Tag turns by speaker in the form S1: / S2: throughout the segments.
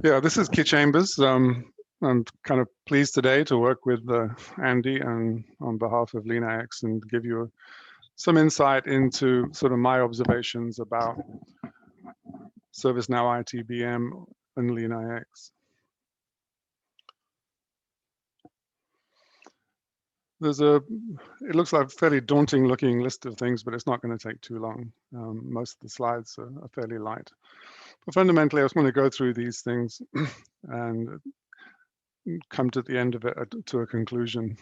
S1: Yeah, this is Keith Chambers. I'm kind of pleased today to work with Andy and on behalf of LeanIX and give you some insight into sort of my observations about ServiceNow ITBM and LeanIX. It looks like a fairly daunting looking list of things, but it's not going to take too long. Most of the slides are fairly light. But fundamentally, I just want to go through these things and come to the end of it to a conclusion.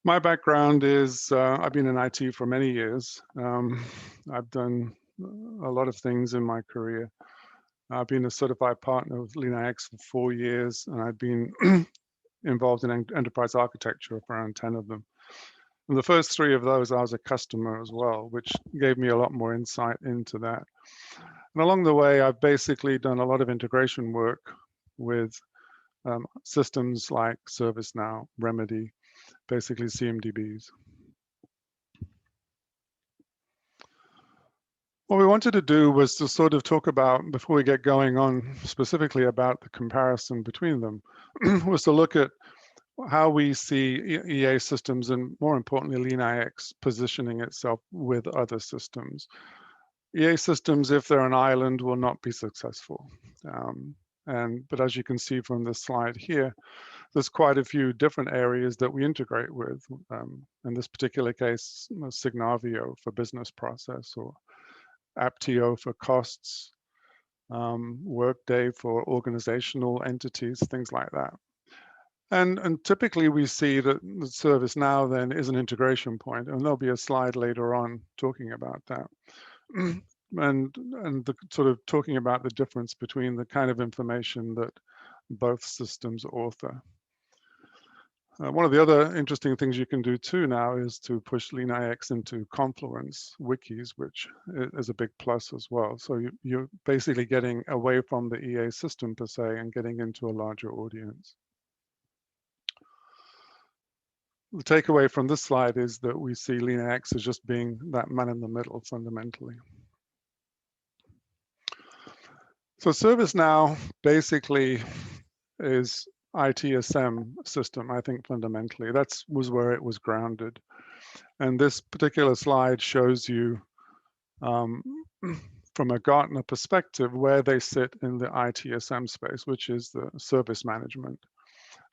S1: My background is I've been in IT for many years. I've done a lot of things in my career. I've been a certified partner with LeanIX for 4 years, and I've been involved in enterprise architecture for around 10 of them. And the first 3 of those, I was a customer as well, which gave me a lot more insight into that. And along the way, I've basically done a lot of integration work with systems like ServiceNow, Remedy, basically CMDBs. What we wanted to do was to sort of talk about, before we get going on specifically about the comparison between them, was to look at how we see EA systems and, more importantly, LeanIX positioning itself with other systems. EA systems, if they're an island, will not be successful. But as you can see from this slide here, there's quite a few different areas that we integrate with. In this particular case, Signavio for business process, or Aptio for costs, Workday for organizational entities, things like that. And typically we see that the ServiceNow then is an integration point, and there'll be a slide later on talking about that. and the sort of talking about the difference between the kind of information that both systems author. One of the other interesting things you can do too now is to push LeanIX into Confluence wikis, which is a big plus as well. So you're basically getting away from the EA system per se and getting into a larger audience. The takeaway from this slide is that we see LeanIX as just being that man in the middle fundamentally. So ServiceNow basically is ITSM system, I think fundamentally. That was where it was grounded. And this particular slide shows you from a Gartner perspective where they sit in the ITSM space, which is the service management,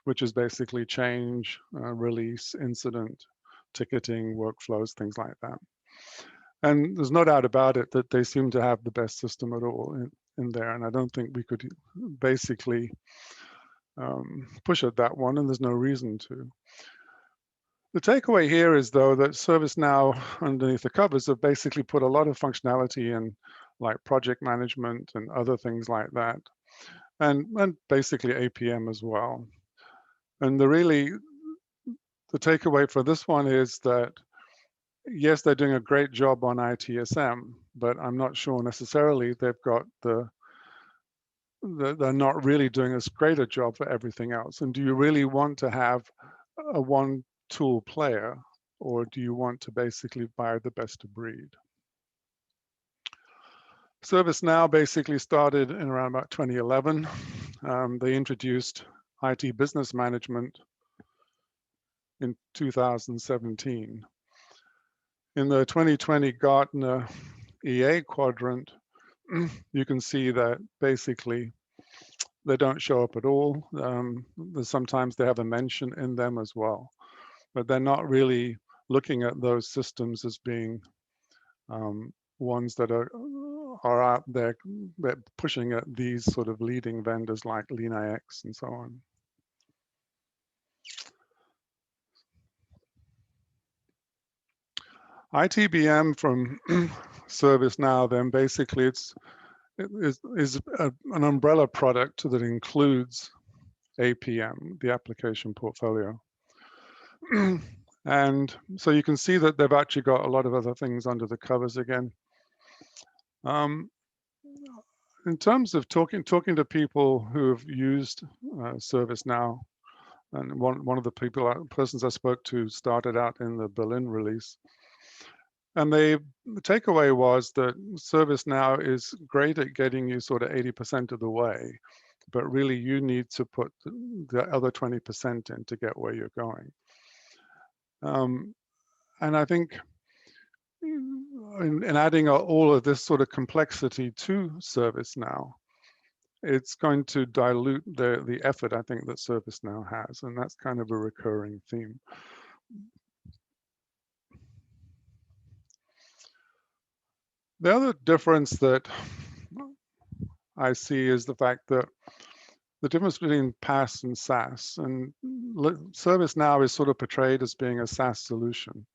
S1: which is basically change, release, incident, ticketing, workflows, things like that. And there's no doubt about it that they seem to have the best system at all in there. And I don't think we could basically push at that one, and there's no reason to. The takeaway here is, though, that ServiceNow underneath the covers have basically put a lot of functionality in, like project management and other things like that, and basically APM as well. And the takeaway for this one is that, yes, they're doing a great job on ITSM, but I'm not sure necessarily they've got they're not really doing as great a job for everything else. And do you really want to have a one tool player, or do you want to basically buy the best of breed? ServiceNow basically started in around about 2011. They introduced IT business management in 2017. In the 2020 Gartner EA quadrant, you can see that basically they don't show up at all. Sometimes they have a mention in them as well, but they're not really looking at those systems as being ones that are out there pushing at these sort of leading vendors like LeanIX and so on. ITBM from ServiceNow, then basically it is an umbrella product that includes APM, the application portfolio. And so you can see that they've actually got a lot of other things under the covers again. In terms of talking to people who have used ServiceNow, and one of the persons I spoke to started out in the Berlin release. And the takeaway was that ServiceNow is great at getting you sort of 80% of the way, but really you need to put the other 20% in to get where you're going. And I think in adding all of this sort of complexity to ServiceNow, it's going to dilute the effort, I think, that ServiceNow has, and that's kind of a recurring theme. The other difference that I see is the fact that the difference between PaaS and SaaS, and ServiceNow is sort of portrayed as being a SaaS solution.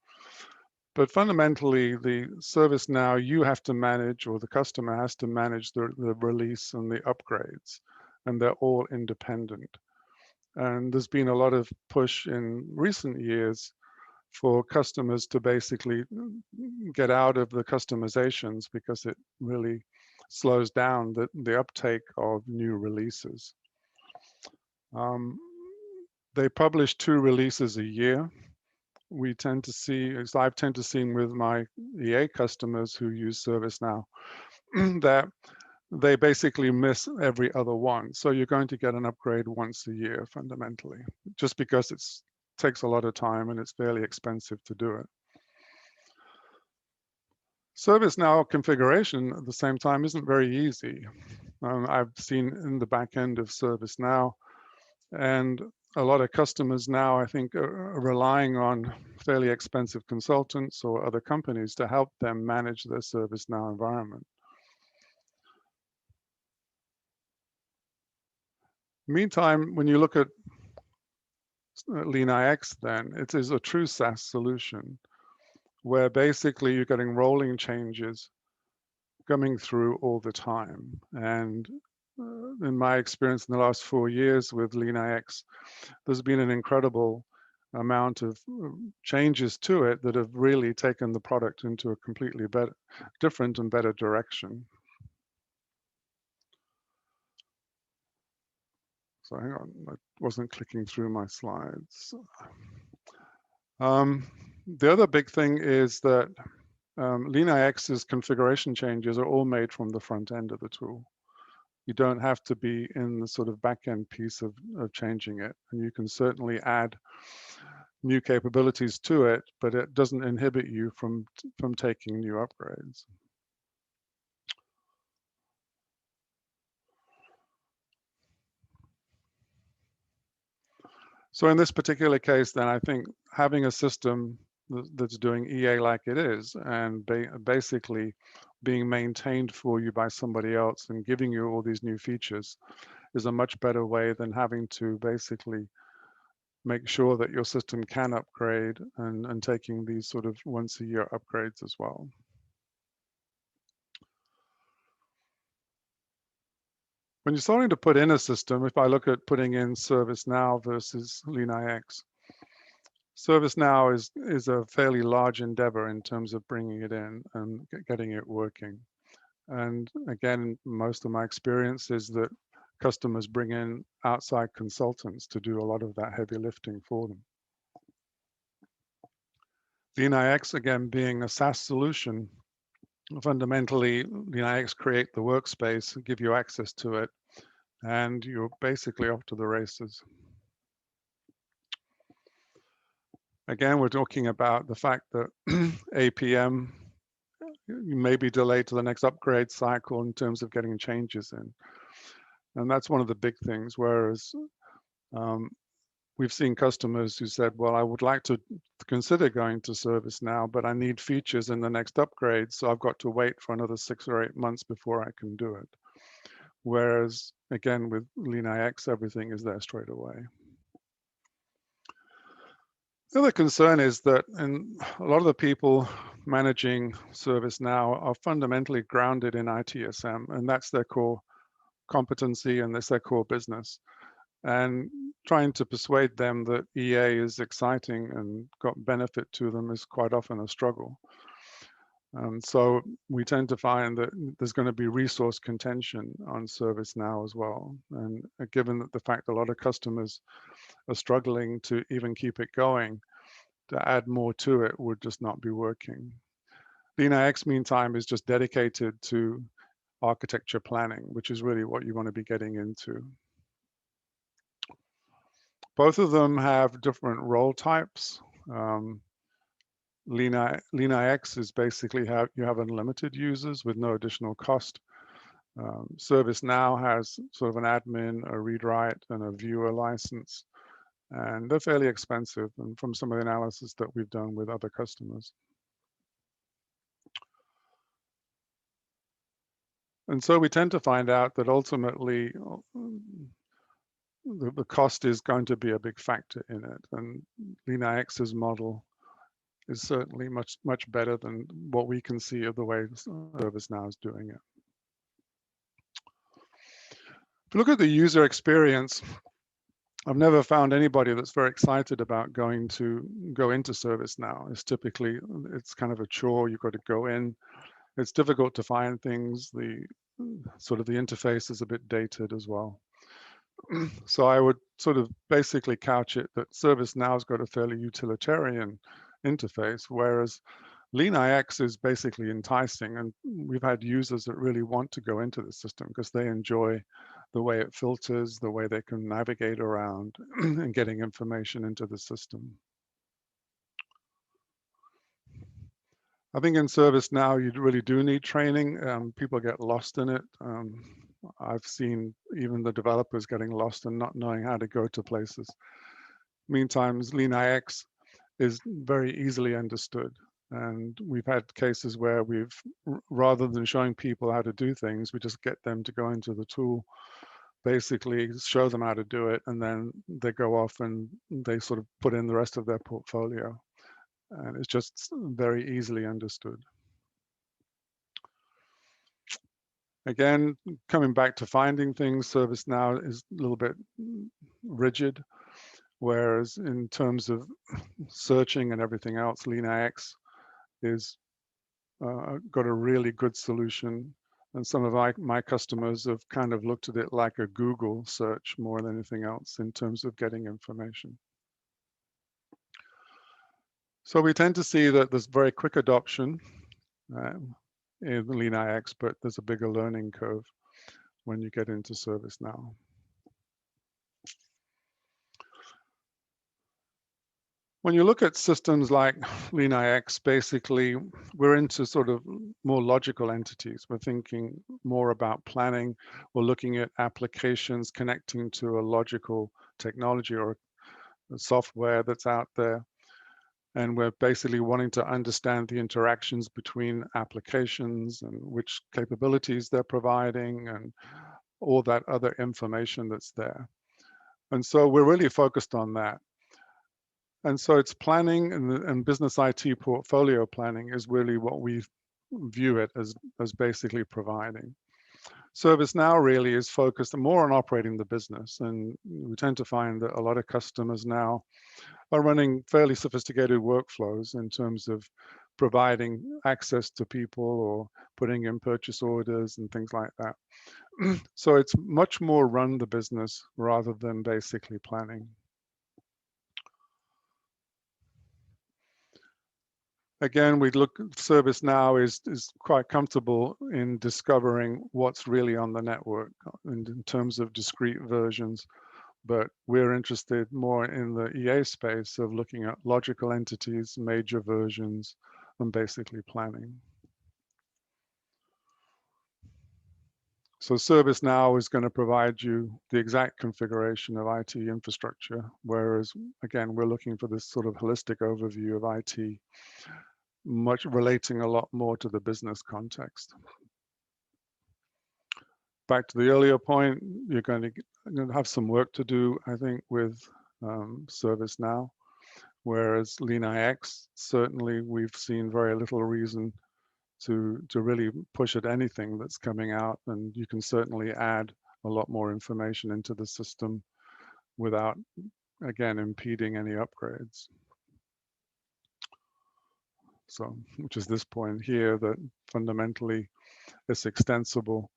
S1: But fundamentally, the ServiceNow you have to manage, or the customer has to manage the release and the upgrades, and they're all independent. And there's been a lot of push in recent years for customers to basically get out of the customizations because it really slows down the uptake of new releases. They publish 2 releases a year. We tend to see, as I've tend to see with my EA customers who use ServiceNow, that they basically miss every other one. So you're going to get an upgrade once a year fundamentally, just because it takes a lot of time and it's fairly expensive to do it. ServiceNow configuration at the same time isn't very easy. I've seen in the back end of ServiceNow, and a lot of customers now, I think, are relying on fairly expensive consultants or other companies to help them manage their ServiceNow environment. Meantime, when you look at LeanIX, then it is a true SaaS solution where basically you're getting rolling changes coming through all the time. And in my experience in the last 4 years with LeanIX, there's been an incredible amount of changes to it that have really taken the product into a completely different and better direction. So hang on, I wasn't clicking through my slides. The other big thing is that LeanIX's configuration changes are all made from the front end of the tool. You don't have to be in the sort of back end piece of changing it. And you can certainly add new capabilities to it, but it doesn't inhibit you from taking new upgrades. So in this particular case, then I think having a system that's doing EA like it is and basically being maintained for you by somebody else and giving you all these new features is a much better way than having to basically make sure that your system can upgrade and taking these sort of once a year upgrades as well. When you're starting to put in a system, if I look at putting in ServiceNow versus LeanIX, ServiceNow is a fairly large endeavor in terms of bringing it in and getting it working. And again, most of my experience is that customers bring in outside consultants to do a lot of that heavy lifting for them. LeanIX, again, being a SaaS solution, fundamentally, LeanIX create the workspace, give you access to it, and you're basically off to the races. Again, we're talking about the fact that APM may be delayed to the next upgrade cycle in terms of getting changes in. And that's one of the big things, whereas we've seen customers who said, well, I would like to consider going to ServiceNow, but I need features in the next upgrade, so I've got to wait for another 6 or 8 months before I can do it. Whereas, again, with LeanIX, everything is there straight away. The other concern is that a lot of the people managing ServiceNow are fundamentally grounded in ITSM, and that's their core competency and that's their core business. And trying to persuade them that EA is exciting and got benefit to them is quite often a struggle. So we tend to find that there's going to be resource contention on ServiceNow as well. And given that the fact a lot of customers are struggling to even keep it going, to add more to it would just not be working. LeanIX, meantime, is just dedicated to architecture planning, which is really what you want to be getting into. Both of them have different role types. LeanIX is basically you have unlimited users with no additional cost. ServiceNow has sort of an admin, a read-write, and a viewer license, and they're fairly expensive, and from some of the analysis that we've done with other customers. And so we tend to find out that ultimately the cost is going to be a big factor in it, and LeanIX's model is certainly much better than what we can see of the way ServiceNow is doing it. If you look at the user experience, I've never found anybody that's very excited about go into ServiceNow. It's kind of a chore. You've got to go in. It's difficult to find things. The interface is a bit dated as well. So I would sort of basically couch it that ServiceNow's got a fairly utilitarian interface, whereas LeanIX is basically enticing, and we've had users that really want to go into the system because they enjoy the way it filters, the way they can navigate around and getting information into the system. I think in ServiceNow, you really do need training. People get lost in it. I've seen even the developers getting lost and not knowing how to go to places. Meantime, LeanIX is very easily understood. And we've had cases where rather than showing people how to do things, we just get them to go into the tool, basically show them how to do it, and then they go off and they sort of put in the rest of their portfolio. And it's just very easily understood. Again, coming back to finding things, ServiceNow is a little bit rigid, whereas in terms of searching and everything else, LeanIX is got a really good solution. And some of my customers have kind of looked at it like a Google search more than anything else in terms of getting information. So we tend to see that there's very quick adoption in LeanIX, but there's a bigger learning curve when you get into ServiceNow. When you look at systems like LeanIX, basically, we're into sort of more logical entities. We're thinking more about planning. We're looking at applications connecting to a logical technology or a software that's out there. And we're basically wanting to understand the interactions between applications and which capabilities they're providing and all that other information that's there. And so we're really focused on that. And so it's planning and business IT portfolio planning is really what we view it as basically providing. ServiceNow really is focused more on operating the business. And we tend to find that a lot of customers now are running fairly sophisticated workflows in terms of providing access to people or putting in purchase orders and things like that. So it's much more run the business rather than basically planning. Again, we look, ServiceNow is quite comfortable in discovering what's really on the network in terms of discrete versions, but we're interested more in the EA space of looking at logical entities, major versions, and basically planning. So ServiceNow is going to provide you the exact configuration of IT infrastructure, whereas, again, we're looking for this sort of holistic overview of IT, much relating a lot more to the business context. Back to the earlier point, you're going to have some work to do, I think, with ServiceNow, whereas LeanIX, certainly we've seen very little reason to really push at anything that's coming out, and you can certainly add a lot more information into the system without, again, impeding any upgrades. So, which is this point here, that fundamentally it's extensible.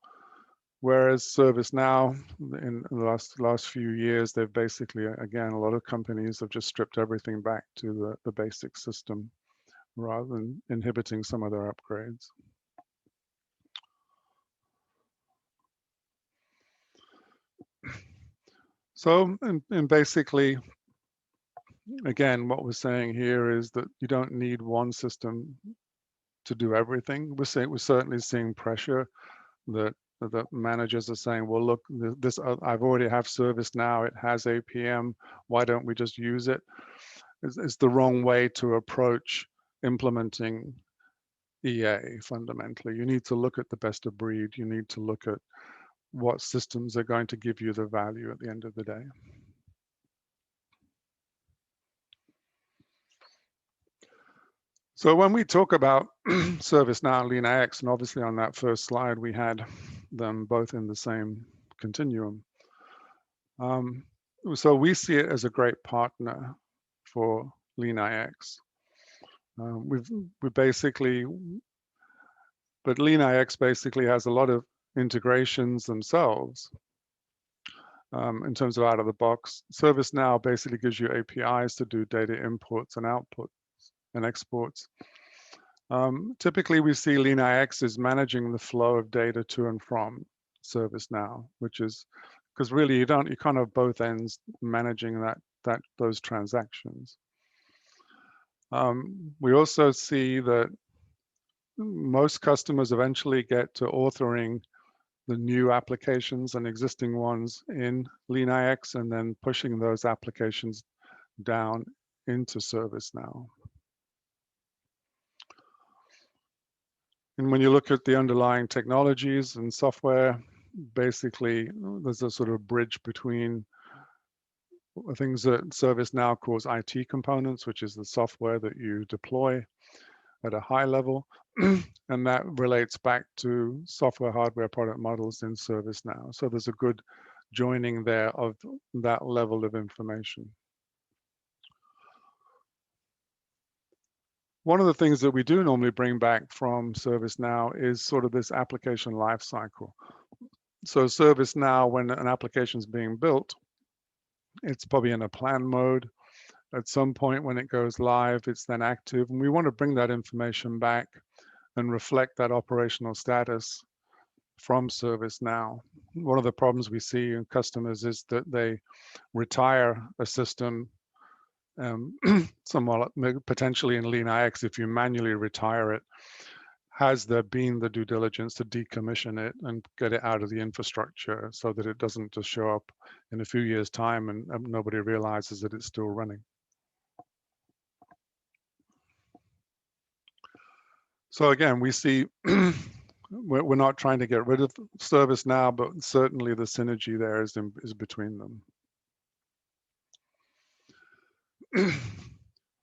S1: Whereas ServiceNow, in the last few years, they've basically, again, a lot of companies have just stripped everything back to the basic system, rather than inhibiting some of their upgrades. So, and basically, again, what we're saying here is that you don't need one system to do everything. We're certainly seeing pressure that managers are saying, well, look, this I've already have ServiceNow, it has APM, why don't we just use it? It's the wrong way to approach implementing EA fundamentally. You need to look at the best of breed. You need to look at what systems are going to give you the value at the end of the day. So when we talk about ServiceNow and LeanIX, and obviously on that first slide, we had them both in the same continuum. So we see it as a great partner for LeanIX. We basically, but LeanIX basically has a lot of integrations themselves in terms of out of the box. ServiceNow basically gives you APIs to do data inputs and outputs and exports. Typically, we see LeanIX is managing the flow of data to and from ServiceNow, which is because really you kind of both ends managing those transactions. We also see that most customers eventually get to authoring the new applications and existing ones in LeanIX and then pushing those applications down into ServiceNow. And when you look at the underlying technologies and software, basically there's a sort of bridge between things that ServiceNow calls IT components, which is the software that you deploy at a high level, and that relates back to software hardware product models in ServiceNow. So there's a good joining there of that level of information. One of the things that we do normally bring back from ServiceNow is sort of this application lifecycle. So ServiceNow, when an application is being built, it's probably in a plan mode. At some point when it goes live, it's then active. And we want to bring that information back and reflect that operational status from ServiceNow. One of the problems we see in customers is that they retire a system somewhat potentially in LeanIX. If you manually retire it, has there been the due diligence to decommission it and get it out of the infrastructure so that it doesn't just show up in a few years' time and nobody realizes that it's still running? So again, we see we're not trying to get rid of ServiceNow, but certainly the synergy there is between them.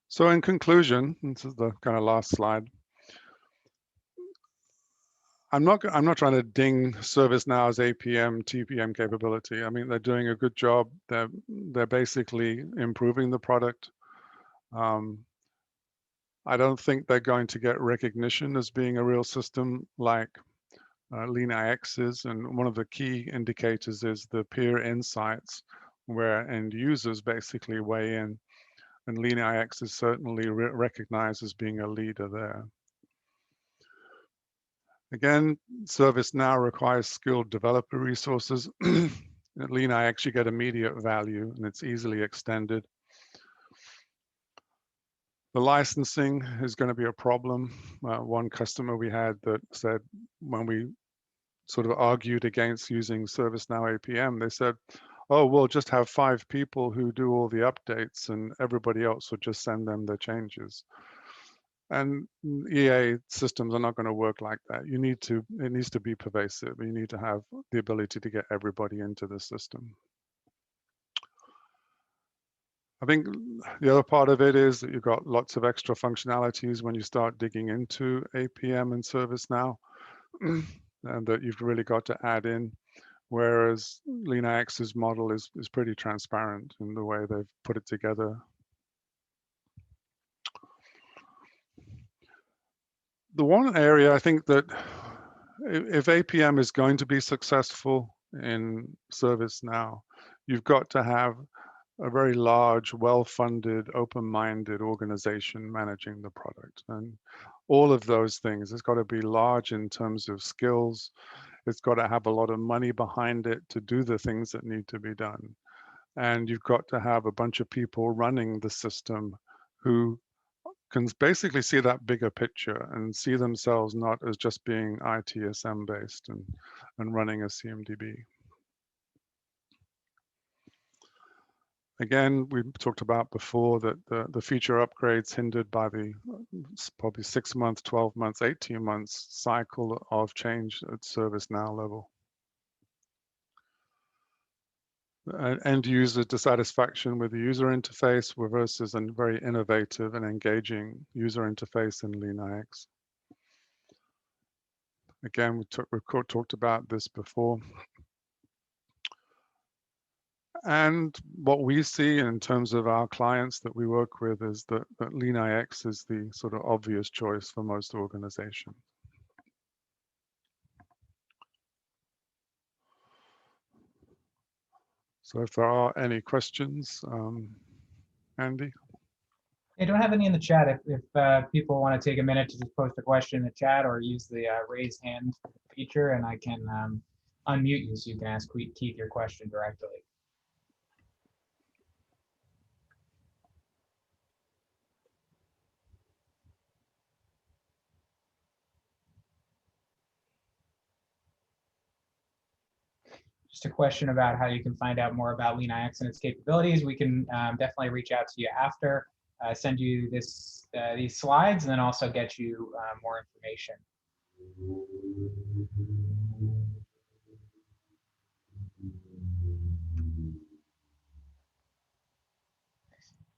S1: So in conclusion, this is the kind of last slide. I'm not trying to ding ServiceNow's APM, TPM capability. I mean, they're doing a good job. They're basically improving the product. I don't think they're going to get recognition as being a real system like LeanIX is. And one of the key indicators is the peer insights, where end users basically weigh in. And LeanIX is certainly recognized as being a leader there. Again, ServiceNow requires skilled developer resources. At LeanIX, you get immediate value and it's easily extended. The licensing is going to be a problem. One customer we had that said when we sort of argued against using ServiceNow APM, they said, oh, we'll just have 5 people who do all the updates and everybody else will just send them the changes. And EA systems are not going to work like that. It needs to be pervasive. You need to have the ability to get everybody into the system. I think the other part of it is that you've got lots of extra functionalities when you start digging into APM and ServiceNow, and that you've really got to add in. Whereas LeanIX's model is pretty transparent in the way they've put it together. The one area I think that if APM is going to be successful in ServiceNow, you've got to have a very large, well-funded, open-minded organization managing the product. And all of those things, it's got to be large in terms of skills. It's got to have a lot of money behind it to do the things that need to be done. And you've got to have a bunch of people running the system who can basically see that bigger picture and see themselves not as just being ITSM based and running a CMDB. Again, we talked about before that the feature upgrades hindered by the probably 6 months, 12 months, 18 months cycle of change at ServiceNow level. End user dissatisfaction with the user interface versus a very innovative and engaging user interface in LeanIX. Again, we've talked about this before. And what we see in terms of our clients that we work with is that LeanIX is the sort of obvious choice for most organizations. So if there are any questions, Andy?
S2: I don't have any in the chat. If people want to take a minute to just post a question in the chat or use the raise hand feature, and I can unmute you so you can ask Keith your question directly. Just a question about how you can find out more about LeanIX and its capabilities. We can definitely reach out to you after, send you these slides, and then also get you more information.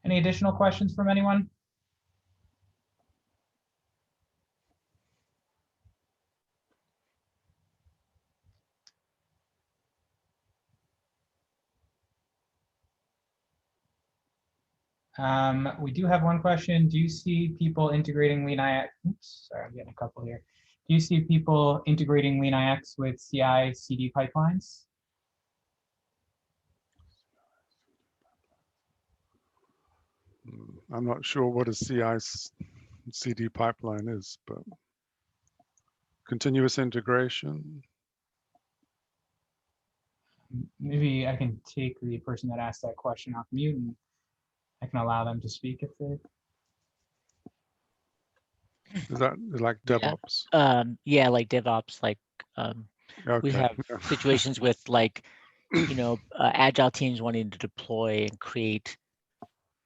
S2: Any additional questions from anyone? We do have one question. Do you see people integrating LeanIX? Oops, sorry, I'm getting a couple here. Do you see people integrating LeanIX with CI/CD pipelines?
S1: I'm not sure what a CI/CD pipeline is, but continuous integration.
S2: Maybe I can take the person that asked that question off mute, and I can allow them to speak if they.
S1: Is that like DevOps?
S3: Yeah, like DevOps, like
S1: Okay.
S3: we have situations with like, agile teams wanting to deploy and create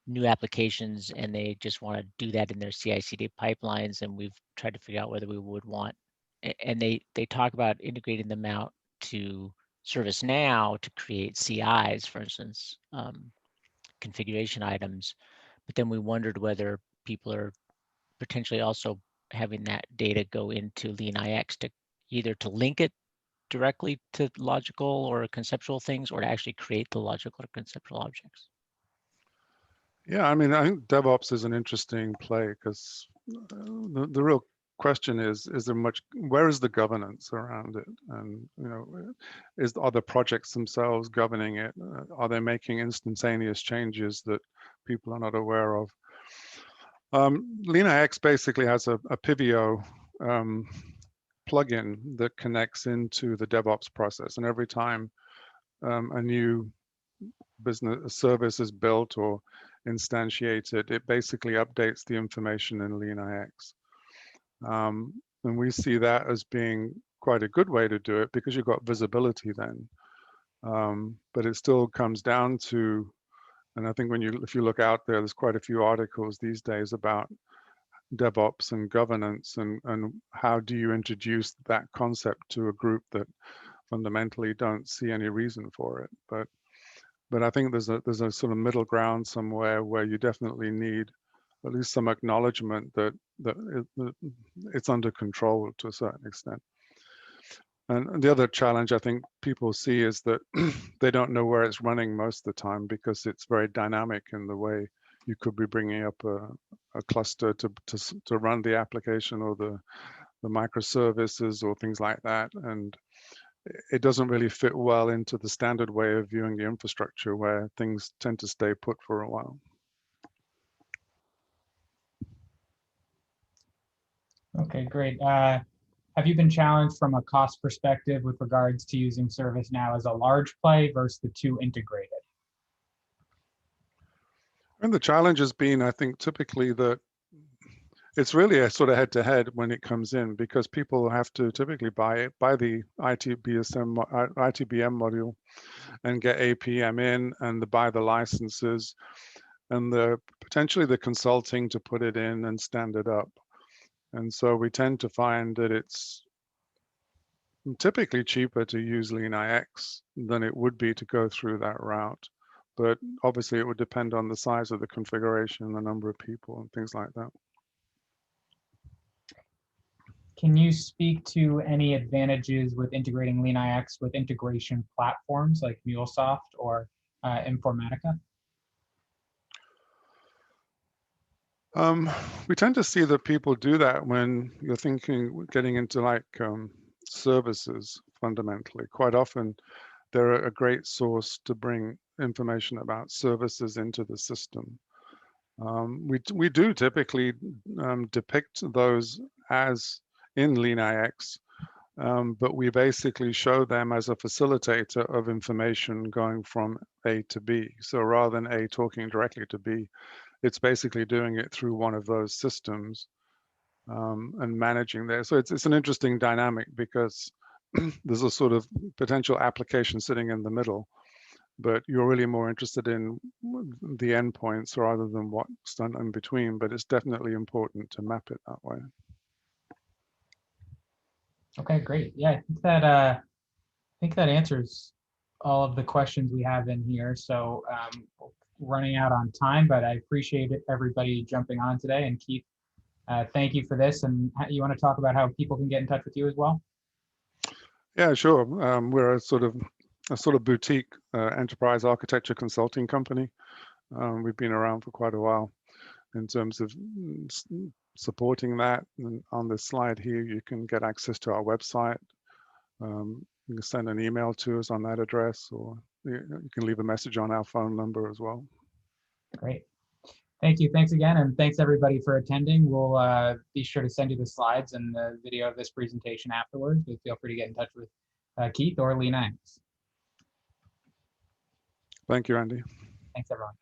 S3: new applications, and they just want to do that in their CI/CD pipelines, and we've tried to figure out whether we would want, and they talk about integrating them out to ServiceNow to create CIs, for instance, configuration items, but then we wondered whether people are potentially also having that data go into LeanIX to either to link it directly to logical or conceptual things, or to actually create the logical or conceptual objects.
S1: Yeah, I mean, I think DevOps is an interesting play because the real question is there much, where is the governance around it? And, are the projects themselves governing it? Are they making instantaneous changes that people are not aware of? LeanIX basically has a Pivio plugin that connects into the DevOps process. And every time a new business service is built or instantiated, it basically updates the information in LeanIX. And we see that as being quite a good way to do it because you've got visibility then. But it still comes down to, and I think if you look out there, there's quite a few articles these days about DevOps and governance and how do you introduce that concept to a group that fundamentally don't see any reason for it. But I think there's a sort of middle ground somewhere where you definitely need at least some acknowledgement that it's under control to a certain extent. And the other challenge I think people see is that they don't know where it's running most of the time because it's very dynamic in the way you could be bringing up a cluster to run the application or the microservices or things like that. And it doesn't really fit well into the standard way of viewing the infrastructure where things tend to stay put for a while.
S2: Okay, great. Have you been challenged from a cost perspective with regards to using ServiceNow as a large play versus the two integrated?
S1: And the challenge has been, I think, typically that it's really a sort of head-to-head when it comes in, because people have to typically buy the ITBM module and get APM in, and buy the licenses, and potentially the consulting to put it in and stand it up. And so we tend to find that it's typically cheaper to use LeanIX than it would be to go through that route. But obviously it would depend on the size of the configuration, the number of people and things like that.
S2: Can you speak to any advantages with integrating LeanIX with integration platforms like MuleSoft or Informatica?
S1: We tend to see that people do that when you're getting into like services fundamentally. Quite often, they're a great source to bring information about services into the system. We do typically depict those as in LeanIX, but we basically show them as a facilitator of information going from A to B. So rather than A talking directly to B, it's basically doing it through one of those systems and managing there. So it's an interesting dynamic, because there's a sort of potential application sitting in the middle, but you're really more interested in the endpoints rather than what's done in between. But it's definitely important to map it that way.
S2: Okay, great. Yeah, I think that answers all of the questions we have in here. So running out on time, but I appreciate everybody jumping on today. And Keith, thank you for this. And you want to talk about how people can get in touch with you as well?
S1: Yeah, sure. We're a sort of boutique enterprise architecture consulting company. We've been around for quite a while in terms of supporting that. And on this slide here, you can get access to our website. You can send an email to us on that address, or you can leave a message on our phone number as well.
S2: Great. Thank you. Thanks again. And thanks everybody for attending. We'll be sure to send you the slides and the video of this presentation afterwards, but feel free to get in touch with Keith or LeanIX.
S1: Thank you, Andy.
S2: Thanks, everyone.